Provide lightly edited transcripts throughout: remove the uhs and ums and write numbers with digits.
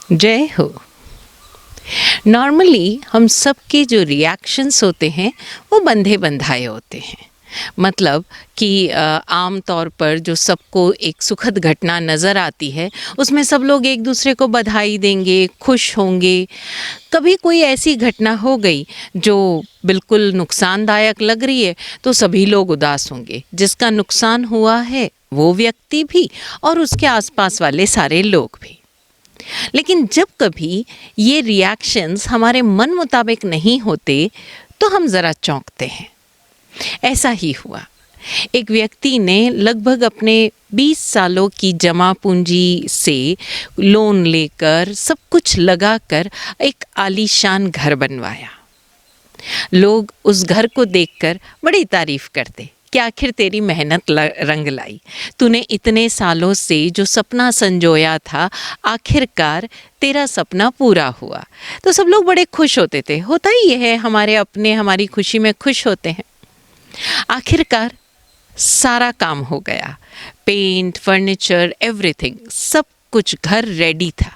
जय हो। नॉर्मली हम सबके जो रिएक्शंस होते हैं वो बंधे बंधाए होते हैं। मतलब कि आम तौर पर जो सबको एक सुखद घटना नज़र आती है उसमें सब लोग एक दूसरे को बधाई देंगे, खुश होंगे। कभी कोई ऐसी घटना हो गई जो बिल्कुल नुकसानदायक लग रही है तो सभी लोग उदास होंगे। जिसका नुकसान हुआ है वो व्यक्ति भी और उसके आसपास वाले सारे लोग भी। लेकिन जब कभी ये रिएक्शंस हमारे मन मुताबिक नहीं होते तो हम ज़रा चौंकते हैं। ऐसा ही हुआ। एक व्यक्ति ने लगभग अपने 20 सालों की जमा पूंजी से लोन लेकर सब कुछ लगाकर एक आलीशान घर बनवाया। लोग उस घर को देखकर बड़ी तारीफ करते कि आखिर तेरी मेहनत रंग लाई। तूने इतने सालों से जो सपना संजोया था, आखिरकार तेरा सपना पूरा हुआ। तो सब लोग बड़े खुश होते थे। होता ही ये है, हमारे अपने हमारी खुशी में खुश होते हैं। आखिरकार सारा काम हो गया। पेंट, फर्नीचर, एवरीथिंग, सब कुछ घर रेडी था।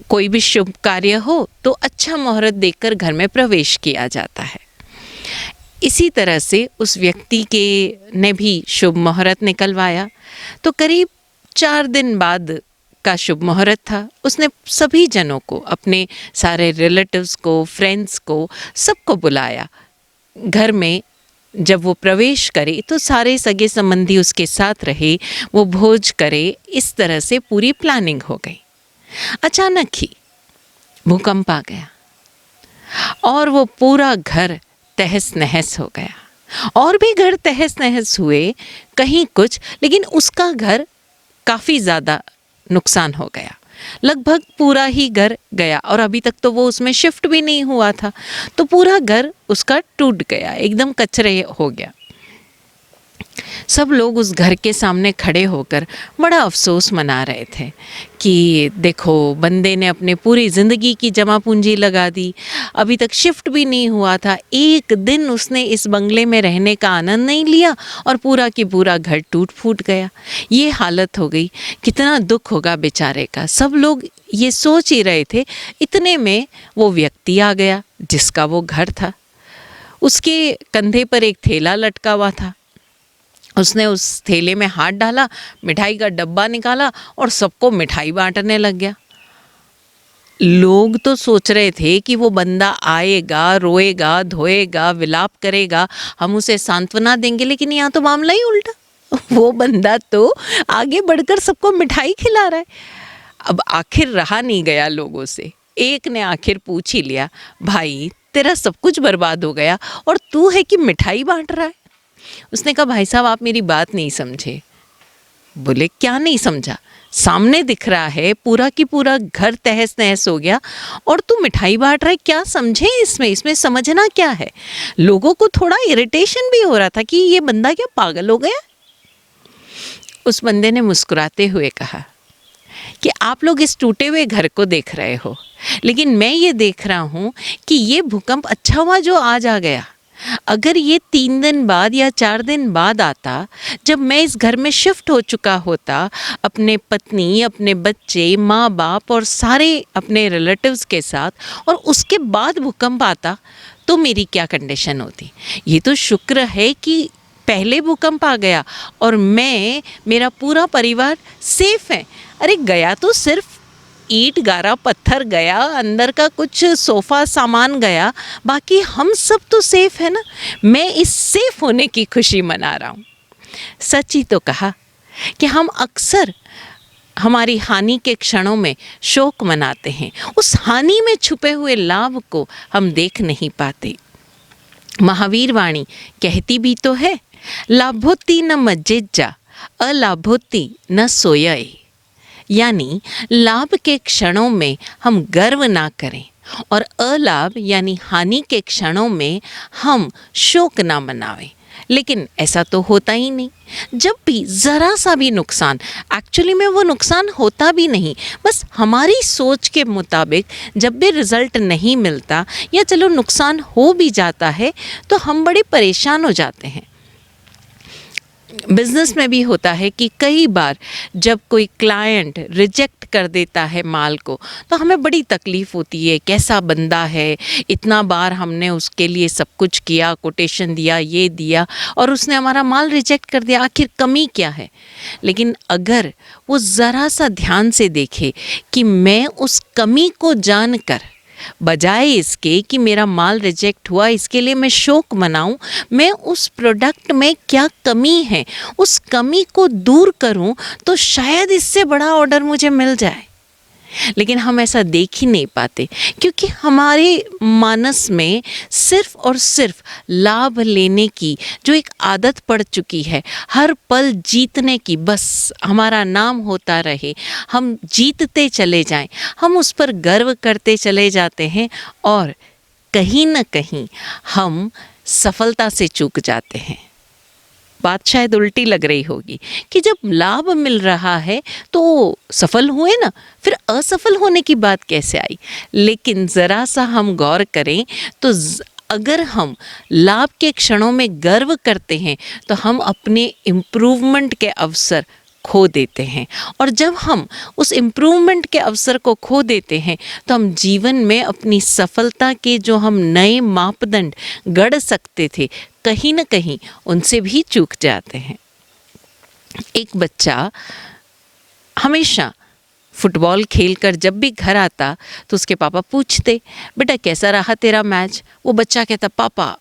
कोई भी शुभ कार्य हो तो अच्छा मुहूर्त देखकर घर में प्रवेश किया जाता है। इसी तरह से उस व्यक्ति के ने भी शुभ मुहूर्त निकलवाया। तो करीब 4 दिन बाद का शुभ मुहूर्त था। उसने सभी जनों को, अपने सारे रिलेटिव्स को, फ्रेंड्स को, सबको बुलाया। घर में जब वो प्रवेश करे तो सारे सगे संबंधी उसके साथ रहे, वो भोज करे। इस तरह से पूरी प्लानिंग हो गई। अचानक ही भूकंप आ गया और वो पूरा घर तहस नहस हो गया। और भी घर तहस नहस हुए, कहीं कुछ, लेकिन उसका घर काफ़ी ज़्यादा नुकसान हो गया। लगभग पूरा ही घर गया और अभी तक तो वो उसमें शिफ्ट भी नहीं हुआ था। तो पूरा घर उसका टूट गया, एकदम कचरे हो गया। सब लोग उस घर के सामने खड़े होकर बड़ा अफसोस मना रहे थे कि देखो, बंदे ने अपने पूरी ज़िंदगी की जमा पूंजी लगा दी, अभी तक शिफ्ट भी नहीं हुआ था, एक दिन उसने इस बंगले में रहने का आनंद नहीं लिया और पूरा की पूरा घर टूट फूट गया। ये हालत हो गई, कितना दुख होगा बेचारे का। सब लोग ये सोच ही रहे थे। इतने में वो व्यक्ति आ गया जिसका वो घर था। उसके कंधे पर एक थैला लटका हुआ था। उसने उस थैले में हाथ डाला, मिठाई का डब्बा निकाला और सबको मिठाई बांटने लग गया। लोग तो सोच रहे थे कि वो बंदा आएगा, रोएगा, धोएगा, विलाप करेगा, हम उसे सांत्वना देंगे, लेकिन यहाँ तो मामला ही उल्टा। वो बंदा तो आगे बढ़कर सबको मिठाई खिला रहा है। अब आखिर रहा नहीं गया लोगों से। एक ने आखिर पूछ ही लिया, भाई तेरा सब कुछ बर्बाद हो गया और तू है कि मिठाई बांट रहा है। उसने कहा, भाई साहब आप मेरी बात नहीं समझे। बोले, क्या नहीं समझा? सामने दिख रहा है पूरा की पूरा घर तहस नहस हो गया और तू मिठाई बांट रहा है, क्या समझे इसमें समझना क्या है? लोगों को थोड़ा इरिटेशन भी हो रहा था कि ये बंदा क्या पागल हो गया। उस बंदे ने मुस्कुराते हुए कहा कि आप लोग इस टूटे हुए घर को देख रहे हो, लेकिन मैं ये देख रहा हूँ कि ये भूकंप अच्छा हुआ जो आज आ गया। अगर ये 3 दिन बाद या 4 दिन बाद आता, जब मैं इस घर में शिफ्ट हो चुका होता, अपने पत्नी, अपने बच्चे, माँ बाप और सारे अपने रिलेटिव्स के साथ, और उसके बाद भूकंप आता, तो मेरी क्या कंडीशन होती। ये तो शुक्र है कि पहले भूकंप आ गया और मेरा पूरा परिवार सेफ है। अरे गया तो सिर्फ ईंट गारा पत्थर गया, अंदर का कुछ सोफ़ा सामान गया, बाकी हम सब तो सेफ़ है ना। मैं इस सेफ़ होने की खुशी मना रहा हूँ। सच ही तो कहा कि हम अक्सर हमारी हानि के क्षणों में शोक मनाते हैं, उस हानि में छुपे हुए लाभ को हम देख नहीं पाते। महावीर वाणी कहती भी तो है, लाभोत्ति न मज्जेज्जा, अलाभोत्ति न सोयए। यानी लाभ के क्षणों में हम गर्व ना करें और अलाभ यानी हानि के क्षणों में हम शोक ना मनावें। लेकिन ऐसा तो होता ही नहीं। जब भी ज़रा सा भी नुकसान, एक्चुअली में वो नुकसान होता भी नहीं, बस हमारी सोच के मुताबिक जब भी रिज़ल्ट नहीं मिलता या चलो नुकसान हो भी जाता है तो हम बड़े परेशान हो जाते हैं। बिज़नेस में भी होता है कि कई बार जब कोई क्लाइंट रिजेक्ट कर देता है माल को, तो हमें बड़ी तकलीफ़ होती है, कैसा बंदा है, इतना बार हमने उसके लिए सब कुछ किया, कोटेशन दिया, ये दिया, और उसने हमारा माल रिजेक्ट कर दिया, आखिर कमी क्या है। लेकिन अगर वो ज़रा सा ध्यान से देखे कि मैं उस कमी को जानकर, बजाय इसके कि मेरा माल रिजेक्ट हुआ इसके लिए मैं शोक मनाऊं, मैं उस प्रोडक्ट में क्या कमी है उस कमी को दूर करूं, तो शायद इससे बड़ा ऑर्डर मुझे मिल जाए। लेकिन हम ऐसा देख ही नहीं पाते, क्योंकि हमारे मानस में सिर्फ और सिर्फ लाभ लेने की जो एक आदत पड़ चुकी है, हर पल जीतने की, बस हमारा नाम होता रहे, हम जीतते चले जाएं, हम उस पर गर्व करते चले जाते हैं, और कहीं न कहीं हम सफलता से चूक जाते हैं। बात शायद उल्टी लग रही होगी कि जब लाभ मिल रहा है तो सफल हुए ना, फिर असफल होने की बात कैसे आई। लेकिन ज़रा सा हम गौर करें तो अगर हम लाभ के क्षणों में गर्व करते हैं तो हम अपने इम्प्रूवमेंट के अवसर खो देते हैं, और जब हम उस इम्प्रूवमेंट के अवसर को खो देते हैं तो हम जीवन में अपनी सफलता के जो हम नए मापदंड गढ़ सकते थे, कहीं न कहीं उनसे भी चूक जाते हैं। एक बच्चा हमेशा फुटबॉल खेलकर जब भी घर आता तो उसके पापा पूछते, बेटा कैसा रहा तेरा मैच। वो बच्चा कहता, पापा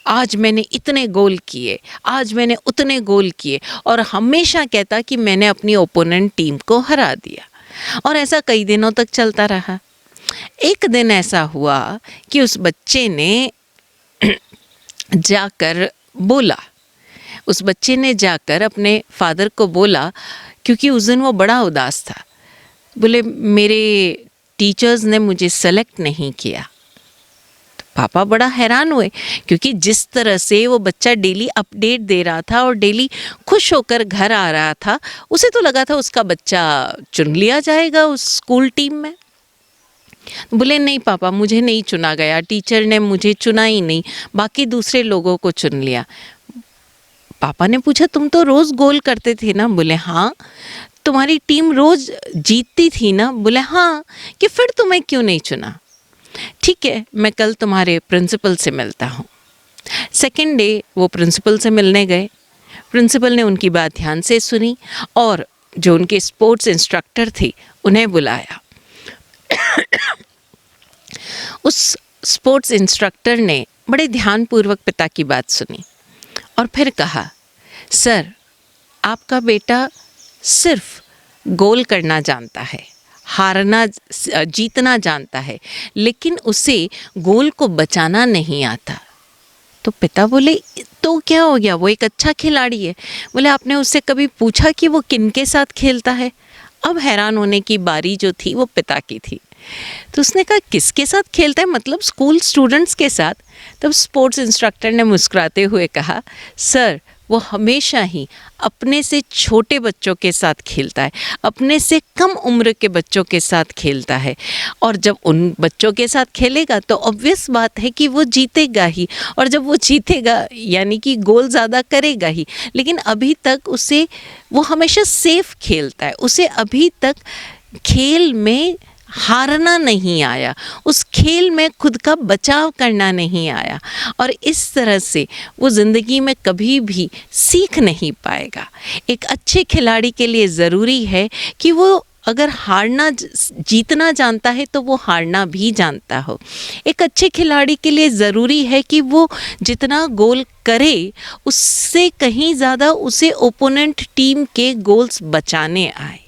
आज मैंने इतने गोल किए, आज मैंने उतने गोल किए, और हमेशा कहता कि मैंने अपनी ओपोनेंट टीम को हरा दिया। और ऐसा कई दिनों तक चलता रहा। एक दिन ऐसा हुआ कि उस बच्चे ने जाकर बोला, उस बच्चे ने जाकर अपने फादर को बोला, क्योंकि उस दिन वो बड़ा उदास था। बोले, मेरे टीचर्स ने मुझे सेलेक्ट नहीं किया। तो पापा बड़ा हैरान हुए, क्योंकि जिस तरह से वो बच्चा डेली अपडेट दे रहा था और डेली खुश होकर घर आ रहा था, उसे तो लगा था उसका बच्चा चुन लिया जाएगा उस स्कूल टीम में। बोले, नहीं पापा, मुझे नहीं चुना गया, टीचर ने मुझे चुना ही नहीं, बाकी दूसरे लोगों को चुन लिया। पापा ने पूछा, तुम तो रोज़ गोल करते थे ना। बोले, हाँ। तुम्हारी टीम रोज़ जीतती थी ना। बोले, हाँ। कि फिर तुम्हें क्यों नहीं चुना। ठीक है, मैं कल तुम्हारे प्रिंसिपल से मिलता हूँ। सेकेंड डे वो प्रिंसिपल से मिलने गए। प्रिंसिपल ने उनकी बात ध्यान से सुनी और जो उनके स्पोर्ट्स इंस्ट्रक्टर थे उन्हें बुलाया। उस स्पोर्ट्स इंस्ट्रक्टर ने बड़े ध्यानपूर्वक पिता की बात सुनी और फिर कहा, सर, आपका बेटा सिर्फ गोल करना जानता है, हारना जीतना जानता है, लेकिन उसे गोल को बचाना नहीं आता। तो पिता बोले, तो क्या हो गया, वो एक अच्छा खिलाड़ी है। बोले, आपने उससे कभी पूछा कि वो किन के साथ खेलता है। अब हैरान होने की बारी जो थी वो पिता की थी। तो उसने कहा, किसके साथ खेलता है, मतलब स्कूल स्टूडेंट्स के साथ। तब स्पोर्ट्स इंस्ट्रक्टर ने मुस्कुराते हुए कहा, सर, वो हमेशा ही अपने से छोटे बच्चों के साथ खेलता है, अपने से कम उम्र के बच्चों के साथ खेलता है, और जब उन बच्चों के साथ खेलेगा तो ऑब्वियस बात है कि वो जीतेगा ही, और जब वो जीतेगा यानी कि गोल ज़्यादा करेगा ही। लेकिन अभी तक उसे, वो हमेशा सेफ खेलता है, उसे अभी तक खेल में हारना नहीं आया, उस खेल में खुद का बचाव करना नहीं आया, और इस तरह से वो ज़िंदगी में कभी भी सीख नहीं पाएगा। एक अच्छे खिलाड़ी के लिए ज़रूरी है कि वो अगर हारना जीतना जानता है तो वो हारना भी जानता हो। एक अच्छे खिलाड़ी के लिए ज़रूरी है कि वो जितना गोल करे उससे कहीं ज़्यादा उसे ओपोनेंट टीम के गोल्स बचाने आए।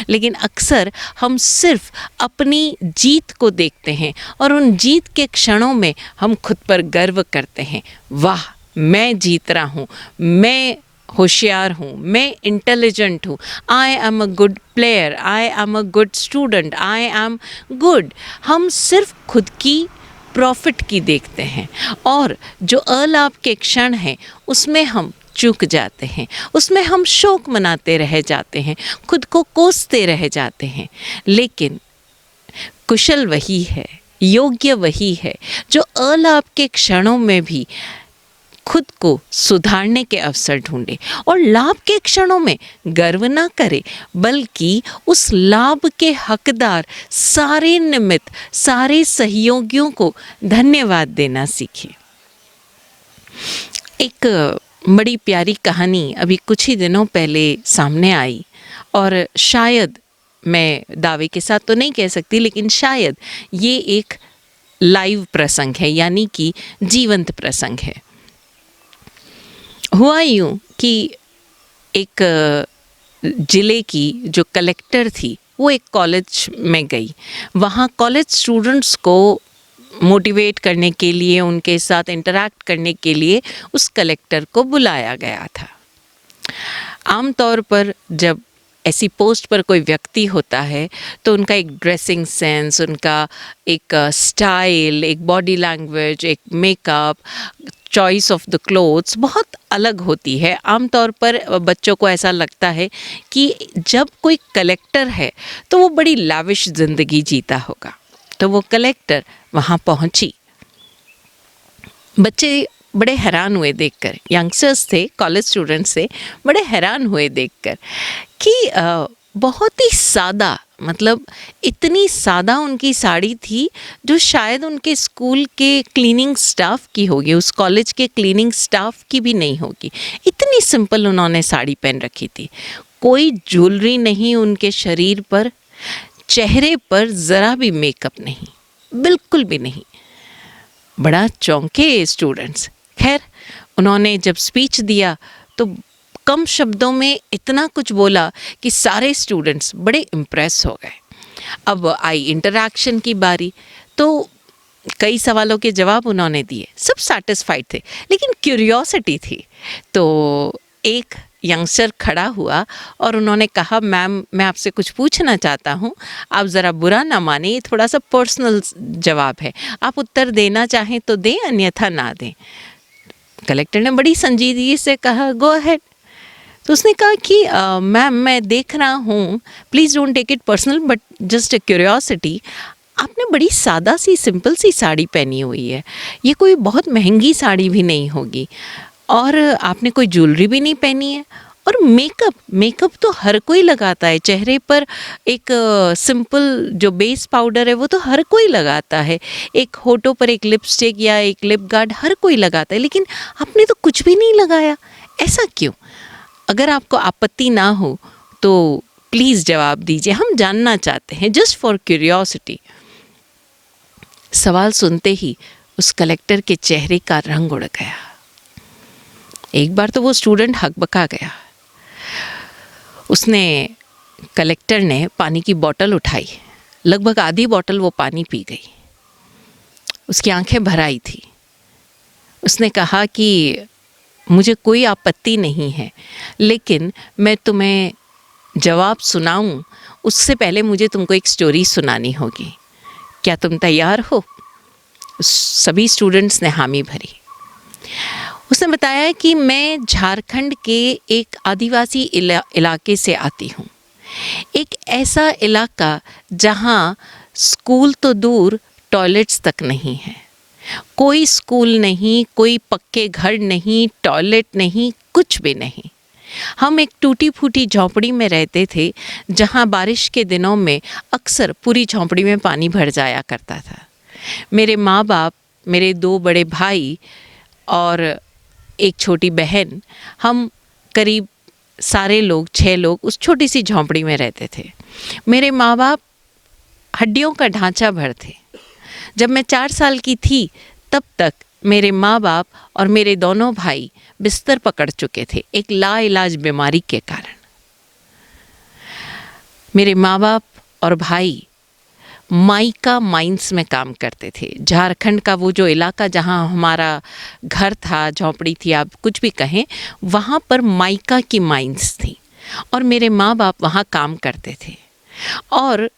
लेकिन अक्सर हम सिर्फ अपनी जीत को देखते हैं और उन जीत के क्षणों में हम खुद पर गर्व करते हैं, वाह मैं जीत रहा हूँ, मैं होशियार हूँ, मैं इंटेलिजेंट हूँ, I am a good player, I am a good student, I am good. हम सिर्फ खुद की प्रॉफिट की देखते हैं और जो अलाभ के क्षण हैं उसमें हम चूक जाते हैं, उसमें हम शोक मनाते रह जाते हैं, खुद को कोसते रह जाते हैं। लेकिन कुशल वही है, योग्य वही है जो अलाभ के क्षणों में भी खुद को सुधारने के अवसर ढूंढे और लाभ के क्षणों में गर्व ना करे, बल्कि उस लाभ के हकदार सारे निमित्त, सारे सहयोगियों को धन्यवाद देना सीखे। एक बड़ी प्यारी कहानी अभी कुछ ही दिनों पहले सामने आई और शायद, मैं दावे के साथ तो नहीं कह सकती, लेकिन शायद ये एक लाइव प्रसंग है, यानी कि जीवंत प्रसंग है। हुआ यूँ कि एक ज़िले की जो कलेक्टर थी वो एक कॉलेज में गई। वहाँ कॉलेज स्टूडेंट्स को मोटिवेट करने के लिए, उनके साथ इंटरैक्ट करने के लिए उस कलेक्टर को बुलाया गया था। आमतौर पर जब ऐसी पोस्ट पर कोई व्यक्ति होता है तो उनका एक ड्रेसिंग सेंस, उनका एक स्टाइल, एक बॉडी लैंग्वेज, एक makeup, choice of the clothes बहुत अलग होती है। आमतौर पर बच्चों को ऐसा लगता है कि जब कोई कलेक्टर है तो वो बड़ी लाविश ज़िंदगी जीता होगा। तो वो कलेक्टर वहाँ पहुँची। बच्चे बड़े हैरान हुए देखकर, यंगस्टर्स थे, कॉलेज स्टूडेंट्स थे, बड़े हैरान हुए देखकर कि बहुत ही सादा, मतलब इतनी सादा उनकी साड़ी थी जो शायद उनके स्कूल के क्लीनिंग स्टाफ की होगी, उस कॉलेज के क्लीनिंग स्टाफ की भी नहीं होगी। इतनी सिंपल उन्होंने साड़ी पहन रखी थी, कोई ज्वेलरी नहीं उनके शरीर पर, चेहरे पर ज़रा भी मेकअप नहीं, बिल्कुल भी नहीं। बड़ा चौंके स्टूडेंट्स। खैर, उन्होंने जब स्पीच दिया तो कम शब्दों में इतना कुछ बोला कि सारे स्टूडेंट्स बड़े इम्प्रेस हो गए। अब आई इंटरैक्शन की बारी, तो कई सवालों के जवाब उन्होंने दिए, सब सेटिस्फाइड थे, लेकिन क्यूरियोसिटी थी। तो एक यंगस्टर खड़ा हुआ और उन्होंने कहा, मैम मैं आपसे कुछ पूछना चाहता हूँ, आप ज़रा बुरा ना माने, ये थोड़ा सा पर्सनल जवाब है, आप उत्तर देना चाहें तो दें, अन्यथा ना दें। कलेक्टर ने बड़ी संजीदगी से कहा, गो अहेड। तो उसने कहा कि मैम मैं देख रहा हूँ, please don't take it personal but just a curiosity, आपने बड़ी सादा सी सिंपल सी साड़ी पहनी हुई है, ये कोई बहुत महंगी साड़ी भी नहीं होगी, और आपने कोई ज्वेलरी भी नहीं पहनी है, और मेकअप तो हर कोई लगाता है, चेहरे पर एक सिंपल जो बेस पाउडर है वो तो हर कोई लगाता है, एक होठों पर एक लिपस्टिक या एक लिप गार्ड हर कोई लगाता है, लेकिन आपने तो कुछ भी नहीं लगाया, ऐसा क्यों? अगर आपको आपत्ति ना हो तो प्लीज़ जवाब दीजिए, हम जानना चाहते हैं, जस्ट फॉर क्यूरियोसिटी। सवाल सुनते ही उस कलेक्टर के चेहरे का रंग उड़ गया। एक बार तो वो स्टूडेंट हकबका गया। कलेक्टर ने पानी की बोतल उठाई, लगभग आधी बोतल वो पानी पी गई। उसकी आंखें भर आई थी। उसने कहा कि मुझे कोई आपत्ति नहीं है, लेकिन मैं तुम्हें जवाब सुनाऊं उससे पहले मुझे तुमको एक स्टोरी सुनानी होगी, क्या तुम तैयार हो? सभी स्टूडेंट्स ने हामी भरी। उसने बताया कि मैं झारखंड के एक आदिवासी इलाके से आती हूँ, एक ऐसा इलाका जहाँ स्कूल तो दूर, टॉयलेट्स तक नहीं है, कोई स्कूल नहीं, कोई पक्के घर नहीं, टॉयलेट नहीं, कुछ भी नहीं। हम एक टूटी फूटी झोंपड़ी में रहते थे, जहाँ बारिश के दिनों में अक्सर पूरी झोंपड़ी में पानी भर जाया करता था। मेरे माँ बाप, मेरे 2 बड़े भाई और एक छोटी बहन, हम करीब सारे लोग 6 लोग उस छोटी सी झोंपड़ी में रहते थे। मेरे माँ बाप हड्डियों का ढांचा भर थे। जब मैं 4 साल की थी तब तक मेरे माँ बाप और मेरे दोनों भाई बिस्तर पकड़ चुके थे एक लाइलाज बीमारी के कारण। मेरे माँ बाप और भाई माइका माइंस में काम करते थे। झारखंड का वो जो इलाका जहाँ हमारा घर था, झोंपड़ी थी, आप कुछ भी कहें, वहाँ पर माइका की माइंस थी और मेरे माँ बाप वहाँ काम करते थे। और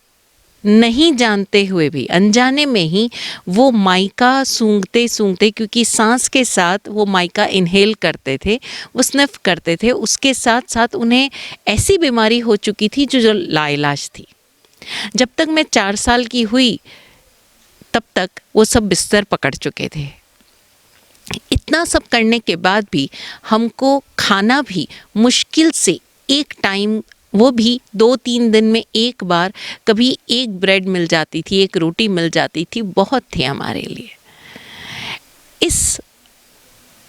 नहीं जानते हुए भी, अनजाने में ही वो माइका सूंघते सूंघते, क्योंकि सांस के साथ वो माइका इनहेल करते थे, वो स्निफ करते थे, उसके साथ साथ उन्हें ऐसी बीमारी हो चुकी थी जो लाइलाज थी। जब तक मैं 4 साल की हुई तब तक वो सब बिस्तर पकड़ चुके थे। इतना सब करने के बाद भी हमको खाना भी मुश्किल से एक टाइम, वो भी 2-3 दिन में एक बार, कभी एक ब्रेड मिल जाती थी, एक रोटी मिल जाती थी, बहुत थे हमारे लिए। इस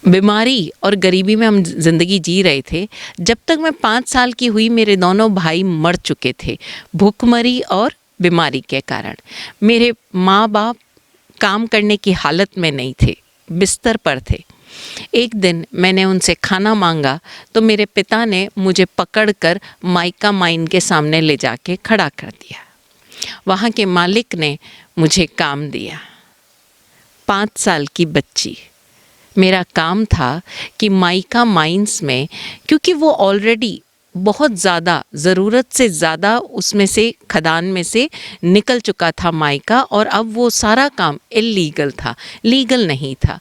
बीमारी और गरीबी में हम ज़िंदगी जी रहे थे। जब तक मैं 5 साल की हुई मेरे दोनों भाई मर चुके थे भूखमरी और बीमारी के कारण। मेरे माँ बाप काम करने की हालत में नहीं थे, बिस्तर पर थे। एक दिन मैंने उनसे खाना मांगा तो मेरे पिता ने मुझे पकड़कर माइका माइन के सामने ले जाके खड़ा कर दिया। वहाँ के मालिक ने मुझे काम दिया। 5 साल की बच्ची, मेरा काम था कि माइका माइंस में, क्योंकि वो ऑलरेडी बहुत ज़्यादा, ज़रूरत से ज़्यादा उसमें से, खदान में से निकल चुका था माइका, और अब वो सारा काम इल्लीगल था, लीगल नहीं था।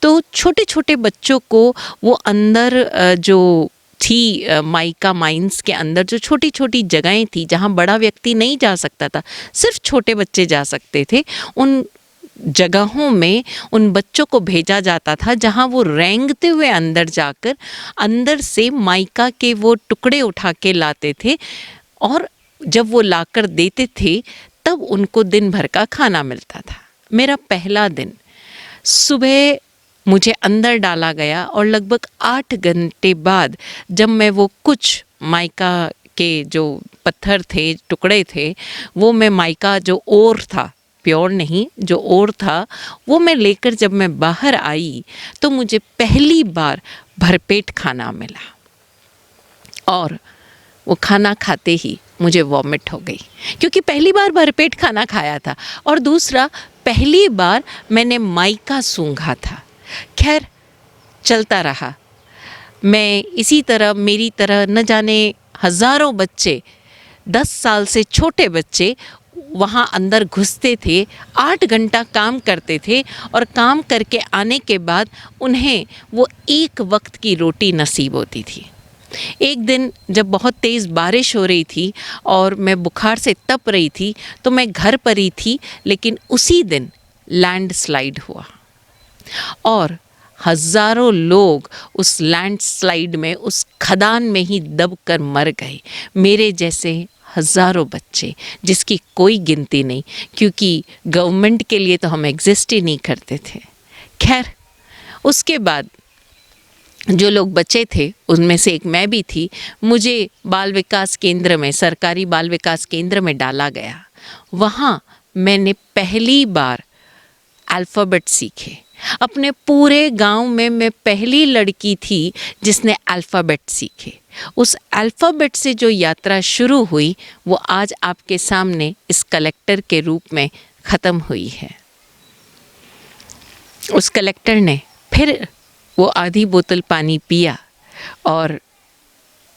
तो छोटे छोटे बच्चों को वो अंदर जो थी माइका माइंस के अंदर जो छोटी छोटी जगहें थी जहाँ बड़ा व्यक्ति नहीं जा सकता था, सिर्फ छोटे बच्चे जा सकते थे, उन जगहों में उन बच्चों को भेजा जाता था जहां वो रेंगते हुए अंदर जाकर अंदर से माइका के वो टुकड़े उठा के लाते थे, और जब वो लाकर देते थे तब उनको दिन भर का खाना मिलता था। मेरा पहला दिन, सुबह मुझे अंदर डाला गया और लगभग 8 घंटे बाद जब मैं वो कुछ माइका के जो पत्थर थे, टुकड़े थे, वो मैं माइका जो ओर था, प्योर नहीं, जो और था, वो मैं लेकर जब मैं बाहर आई तो मुझे पहली बार भरपेट खाना मिला, और वो खाना खाते ही मुझे वॉमिट हो गई, क्योंकि पहली बार भरपेट खाना खाया था, और दूसरा पहली बार मैंने माइका सूंघा था। खैर, चलता रहा। मैं इसी तरह, मेरी तरह न जाने हज़ारों बच्चे, 10 साल से छोटे बच्चे वहाँ अंदर घुसते थे, 8 घंटा काम करते थे, और काम करके आने के बाद उन्हें वो एक वक्त की रोटी नसीब होती थी। एक दिन जब बहुत तेज़ बारिश हो रही थी और मैं बुखार से तप रही थी, तो मैं घर पर ही थी, लेकिन उसी दिन लैंडस्लाइड हुआ और हज़ारों लोग उस लैंडस्लाइड में, उस खदान में ही दबकर मर गए। मेरे जैसे हज़ारों बच्चे, जिसकी कोई गिनती नहीं, क्योंकि गवर्नमेंट के लिए तो हम एग्जिस्ट ही नहीं करते थे। खैर, उसके बाद जो लोग बचे थे उनमें से एक मैं भी थी। मुझे बाल विकास केंद्र में, सरकारी बाल विकास केंद्र में डाला गया। वहाँ मैंने पहली बार अल्फ़ाबेट सीखे। अपने पूरे गांव में मैं पहली लड़की थी जिसने अल्फ़ाबेट सीखे। उस अल्फ़ाबेट से जो यात्रा शुरू हुई वो आज आपके सामने इस कलेक्टर के रूप में ख़त्म हुई है। उस कलेक्टर ने फिर वो आधी बोतल पानी पिया और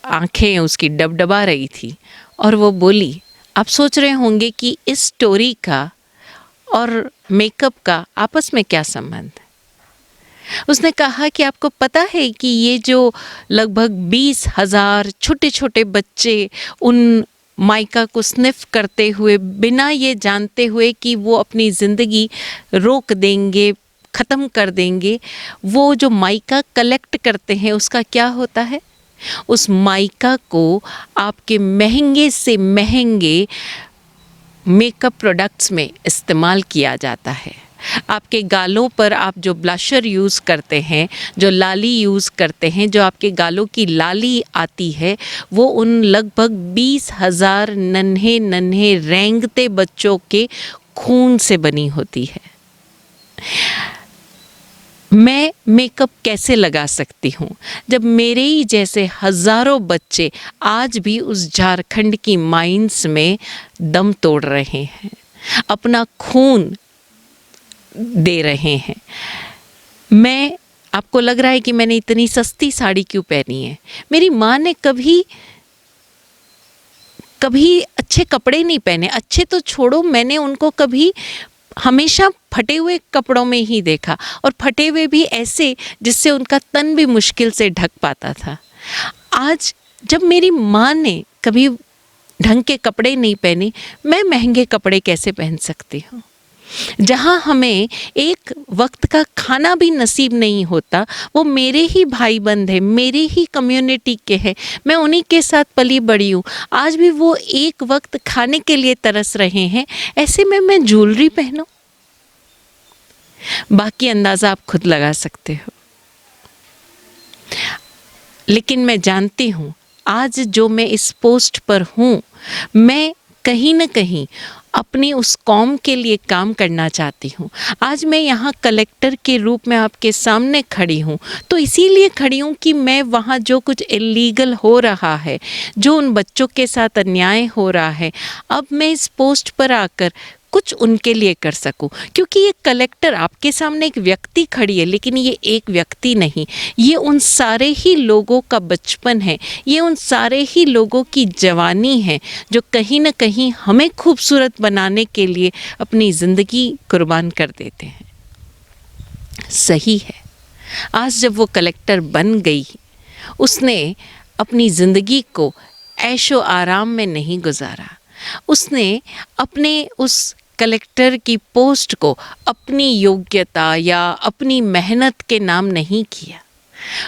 आंखें उसकी डबडबा रही थी, और वो बोली, आप सोच रहे होंगे कि इस स्टोरी का और मेकअप का आपस में क्या संबंध है। उसने कहा कि आपको पता है कि ये जो लगभग 20,000 छोटे छोटे बच्चे उन माइका को स्निफ करते हुए, बिना ये जानते हुए कि वो अपनी ज़िंदगी रोक देंगे, ख़त्म कर देंगे, वो जो माइका कलेक्ट करते हैं उसका क्या होता है? उस माइका को आपके महंगे से महंगे मेकअप प्रोडक्ट्स में इस्तेमाल किया जाता है। आपके गालों पर आप जो ब्लशर यूज़ करते हैं, जो लाली यूज़ करते हैं, जो आपके गालों की लाली आती है, वो उन लगभग 20,000 नन्हे नन्हे रेंगते बच्चों के खून से बनी होती है। मैं मेकअप कैसे लगा सकती हूँ जब मेरे ही जैसे हज़ारों बच्चे आज भी उस झारखंड की माइंस में दम तोड़ रहे हैं, अपना खून दे रहे हैं। मैं, आपको लग रहा है कि मैंने इतनी सस्ती साड़ी क्यों पहनी है? मेरी माँ ने कभी अच्छे कपड़े नहीं पहने। अच्छे तो छोड़ो, मैंने उनको कभी हमेशा फटे हुए कपड़ों में ही देखा, और फटे हुए भी ऐसे जिससे उनका तन भी मुश्किल से ढक पाता था। आज जब मेरी माँ ने कभी ढंग के कपड़े नहीं पहने, मैं महंगे कपड़े कैसे पहन सकती हूँ? जहाँ हमें एक वक्त का खाना भी नसीब नहीं होता, वो मेरे ही भाई बंद हैं, मेरे ही कम्युनिटी के हैं, मैं उन्हीं के साथ पली बड़ी हूँ, आज भी वो एक वक्त खाने के लिए तरस रहे हैं, ऐसे में मैं ज्वेलरी पहनूं? बाकी अंदाज़ा आप खुद लगा सकते हो। लेकिन मैं जानती हूँ आज जो मैं इस पोस्ट पर हूँ, मैं कहीं न कहीं अपनी उस कौम के लिए काम करना चाहती हूँ। आज मैं यहाँ कलेक्टर के रूप में आपके सामने खड़ी हूँ, तो इसीलिए खड़ी हूँ कि मैं वहाँ जो कुछ इल्लीगल हो रहा है, जो उन बच्चों के साथ अन्याय हो रहा है, अब मैं इस पोस्ट पर आकर कुछ उनके लिए कर सकूं। क्योंकि ये कलेक्टर आपके सामने एक व्यक्ति खड़ी है, लेकिन ये एक व्यक्ति नहीं, ये उन सारे ही लोगों का बचपन है, ये उन सारे ही लोगों की जवानी है जो कहीं ना कहीं हमें खूबसूरत बनाने के लिए अपनी ज़िंदगी कुर्बान कर देते हैं। सही है, आज जब वो कलेक्टर बन गई, उसने अपनी ज़िंदगी को ऐशो आराम में नहीं गुजारा, उसने अपने उस कलेक्टर की पोस्ट को अपनी योग्यता या अपनी मेहनत के नाम नहीं किया,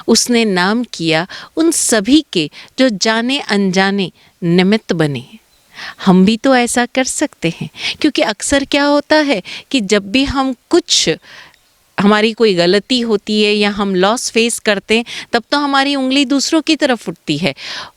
उसने नाम किया उन सभी के जो जाने अनजाने निमित्त बने। हम भी तो ऐसा कर सकते हैं, क्योंकि अक्सर क्या होता है कि जब भी हम कुछ हमारी कोई गलती होती है या हम लॉस फेस करते हैं, तब तो हमारी उंगली दूसरों की तरफ उठती है,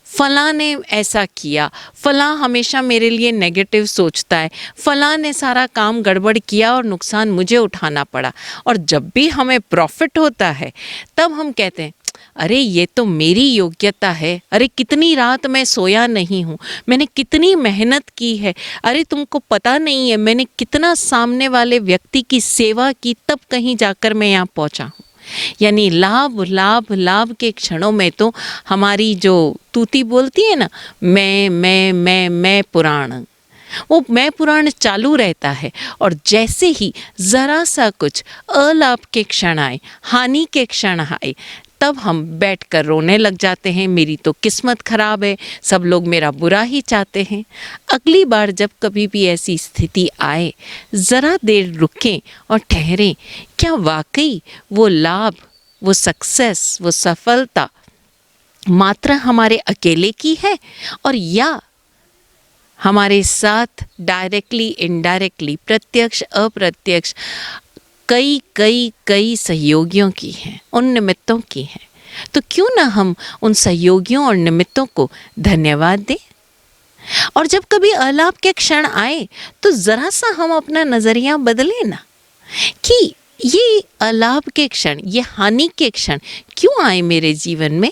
फ़लाँ ने ऐसा किया, फ़लाँ हमेशा मेरे लिए नेगेटिव सोचता है, फ़लाँ ने सारा काम गड़बड़ किया और नुकसान मुझे उठाना पड़ा। और जब भी हमें प्रॉफिट होता है तब हम कहते हैं अरे ये तो मेरी योग्यता है, अरे कितनी रात मैं सोया नहीं हूँ, मैंने कितनी मेहनत की है, अरे तुमको पता नहीं है मैंने कितना सामने वाले व्यक्ति की सेवा की, तब कहीं जाकर मैं यहाँ पहुँचा हूँ। यानी लाभ लाभ लाभ के क्षणों में तो हमारी जो तूती बोलती है ना, मैं पुराण, वो मैं पुराण चालू रहता है। और जैसे ही ज़रा सा कुछ अलाभ के क्षण आए, हानि के क्षण आए, तब हम बैठकर रोने लग जाते हैं, मेरी तो किस्मत ख़राब है, सब लोग मेरा बुरा ही चाहते हैं। अगली बार जब कभी भी ऐसी स्थिति आए, ज़रा देर रुकें और ठहरें, क्या वाकई वो लाभ, वो सक्सेस, वो सफलता मात्र हमारे अकेले की है, और या हमारे साथ डायरेक्टली इनडायरेक्टली, प्रत्यक्ष अप्रत्यक्ष कई कई कई सहयोगियों की हैं, उन निमित्तों की हैं। तो क्यों ना हम उन सहयोगियों और निमित्तों को धन्यवाद दें। और जब कभी अलाभ के क्षण आए तो ज़रा सा हम अपना नज़रिया बदलें ना, कि ये अलाभ के क्षण, ये हानि के क्षण क्यों आए मेरे जीवन में,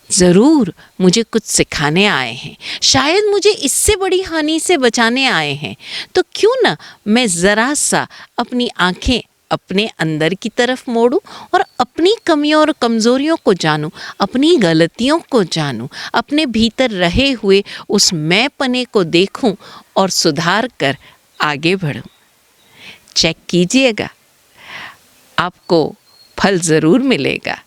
ज़रूर मुझे कुछ सिखाने आए हैं, शायद मुझे इससे बड़ी हानि से बचाने आए हैं। तो क्यों ना मैं ज़रा सा अपनी आँखें अपने अंदर की तरफ मोड़ूं और अपनी कमियों और कमज़ोरियों को जानूं, अपनी गलतियों को जानूं, अपने भीतर रहे हुए उस मैं पने को देखूं और सुधार कर आगे बढ़ूं। चेक कीजिएगा, आपको फल ज़रूर मिलेगा।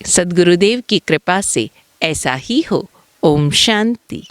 सद्गुरुदेव की कृपा से ऐसा ही हो। ओम शांति।